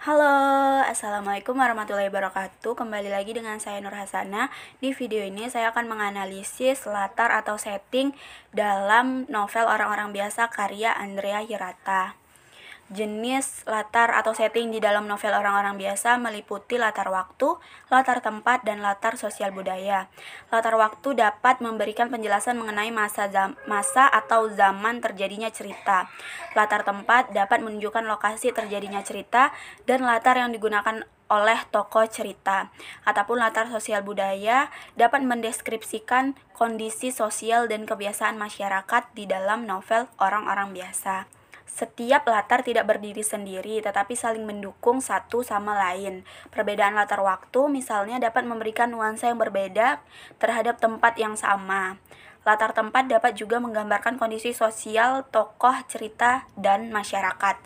Halo, Assalamualaikum warahmatullahi wabarakatuh. Kembali lagi dengan saya Nur Hasana. Di video ini saya akan menganalisis latar atau setting dalam novel Orang-Orang Biasa karya Andrea Hirata. Jenis latar atau setting di dalam novel Orang-Orang Biasa meliputi latar waktu, latar tempat, dan latar sosial budaya. Latar waktu dapat memberikan penjelasan mengenai masa atau zaman terjadinya cerita. Latar tempat dapat menunjukkan lokasi terjadinya cerita dan latar yang digunakan oleh tokoh cerita. Ataupun latar sosial budaya dapat mendeskripsikan kondisi sosial dan kebiasaan masyarakat di dalam novel Orang-Orang Biasa. Setiap latar tidak berdiri sendiri, tetapi saling mendukung satu sama lain. Perbedaan latar waktu misalnya dapat memberikan nuansa yang berbeda terhadap tempat yang sama. Latar tempat dapat juga menggambarkan kondisi sosial, tokoh, cerita, dan masyarakat.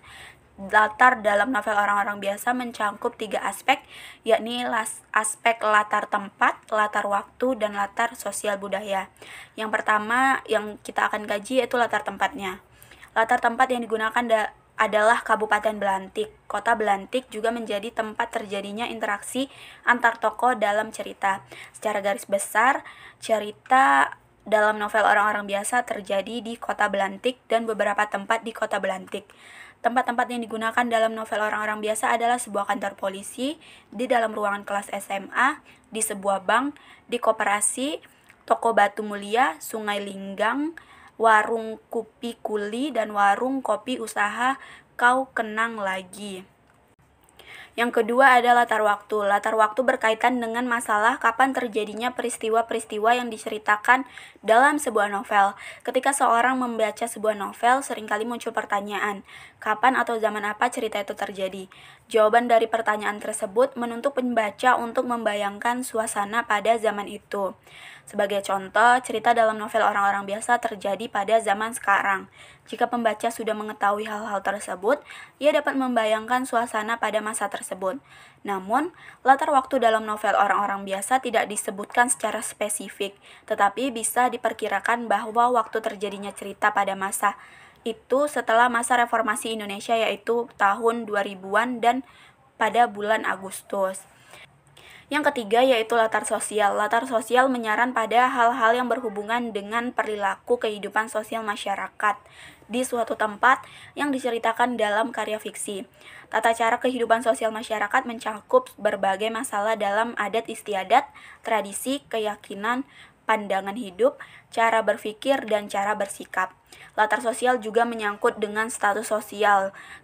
Latar dalam novel Orang-Orang Biasa mencakup 3 aspek, yakni aspek latar tempat, latar waktu, dan latar sosial budaya. Yang pertama yang kita akan kaji yaitu latar tempatnya. Latar tempat yang digunakan adalah Kabupaten Belantik. Kota Belantik juga menjadi tempat terjadinya interaksi antar tokoh dalam cerita. Secara garis besar, cerita dalam novel Orang-Orang Biasa terjadi di Kota Belantik dan beberapa tempat di Kota Belantik. Tempat-tempat yang digunakan dalam novel Orang-Orang Biasa adalah sebuah kantor polisi, di dalam ruangan kelas SMA, di sebuah bank, di koperasi, toko batu mulia, sungai Linggang, warung kopi kuli, dan warung kopi usaha Kau Kenang Lagi. Yang kedua adalah latar waktu. Latar waktu berkaitan dengan masalah kapan terjadinya peristiwa-peristiwa yang diceritakan dalam sebuah novel. Ketika seorang membaca sebuah novel, seringkali muncul pertanyaan, kapan atau zaman apa cerita itu terjadi? Jawaban dari pertanyaan tersebut menuntut pembaca untuk membayangkan suasana pada zaman itu. Sebagai contoh, cerita dalam novel Orang-Orang Biasa terjadi pada zaman sekarang. Jika pembaca sudah mengetahui hal-hal tersebut, ia dapat membayangkan suasana pada masa tersebut. Namun, latar waktu dalam novel Orang-Orang Biasa tidak disebutkan secara spesifik, tetapi bisa diperkirakan bahwa waktu terjadinya cerita pada masa itu setelah masa reformasi Indonesia, yaitu tahun 2000-an dan pada bulan Agustus. Yang ketiga yaitu latar sosial. Latar sosial menyaran pada hal-hal yang berhubungan dengan perilaku kehidupan sosial masyarakat di suatu tempat yang diceritakan dalam karya fiksi. Tata cara kehidupan sosial masyarakat mencakup berbagai masalah dalam adat istiadat, tradisi, keyakinan, pandangan hidup, cara berpikir, dan cara bersikap. Latar sosial juga menyangkut dengan status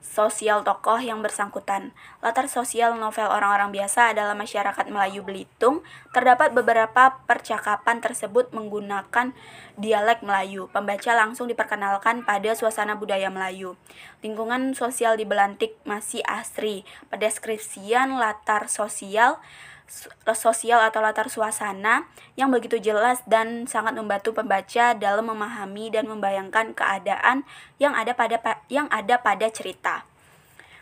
sosial tokoh yang bersangkutan. Latar sosial novel Orang-Orang Biasa adalah masyarakat Melayu Belitung. Terdapat beberapa percakapan tersebut menggunakan dialek Melayu. Pembaca langsung diperkenalkan pada suasana budaya Melayu. Lingkungan sosial di Belantik masih asri. Pendeskripsian latar sosial atau latar suasana yang begitu jelas dan sangat membantu pembaca dalam memahami dan membayangkan keadaan yang ada pada cerita.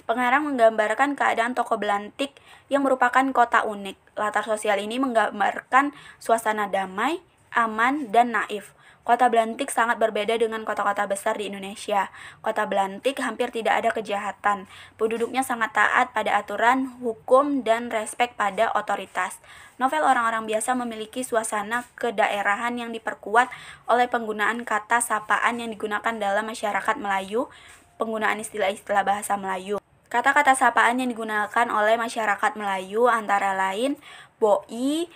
Pengarang menggambarkan keadaan toko Belantik yang merupakan kota unik. Latar sosial ini menggambarkan suasana damai, aman, dan naif. Kota Belantik sangat berbeda dengan kota-kota besar di Indonesia. Kota Belantik hampir tidak ada kejahatan. Penduduknya sangat taat pada aturan, hukum, dan respek pada otoritas. Novel Orang-Orang Biasa memiliki suasana kedaerahan yang diperkuat oleh penggunaan kata sapaan yang digunakan dalam masyarakat Melayu, penggunaan istilah-istilah bahasa Melayu. Kata-kata sapaan yang digunakan oleh masyarakat Melayu antara lain boi,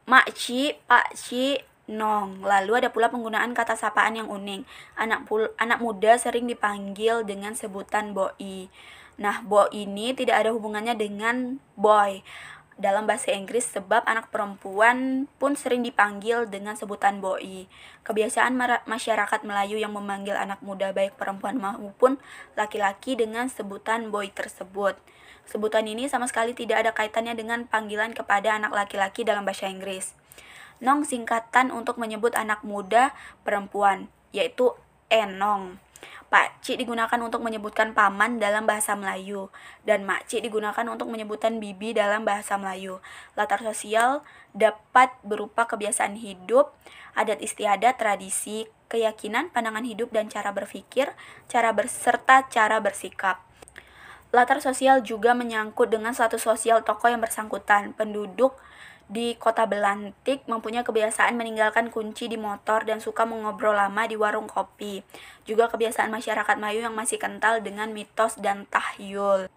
makci, pakci, nong. Lalu ada pula penggunaan kata sapaan yang unik. Anak muda sering dipanggil dengan sebutan boi. Nah, boi ini tidak ada hubungannya dengan boy dalam bahasa Inggris, sebab anak perempuan pun sering dipanggil dengan sebutan boi. Kebiasaan masyarakat Melayu yang memanggil anak muda baik perempuan maupun laki-laki dengan sebutan boi tersebut. Sebutan ini sama sekali tidak ada kaitannya dengan panggilan kepada anak laki-laki dalam bahasa Inggris. Nong singkatan untuk menyebut anak muda perempuan, yaitu enong. Pakcik digunakan untuk menyebutkan paman dalam bahasa Melayu, dan makcik digunakan untuk menyebutkan bibi dalam bahasa Melayu. Latar sosial dapat berupa kebiasaan hidup, adat istiadat, tradisi, keyakinan, pandangan hidup, dan cara berpikir, serta cara bersikap. Latar sosial juga menyangkut dengan status sosial tokoh yang bersangkutan. Penduduk di Kota Belantik mempunyai kebiasaan meninggalkan kunci di motor dan suka mengobrol lama di warung kopi. Juga kebiasaan masyarakat Melayu yang masih kental dengan mitos dan tahyul.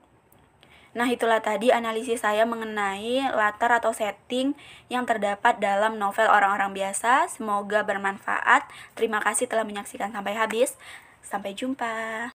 Nah, itulah tadi analisis saya mengenai latar atau setting yang terdapat dalam novel Orang-orang Biasa. Semoga bermanfaat. Terima kasih telah menyaksikan sampai habis. Sampai jumpa.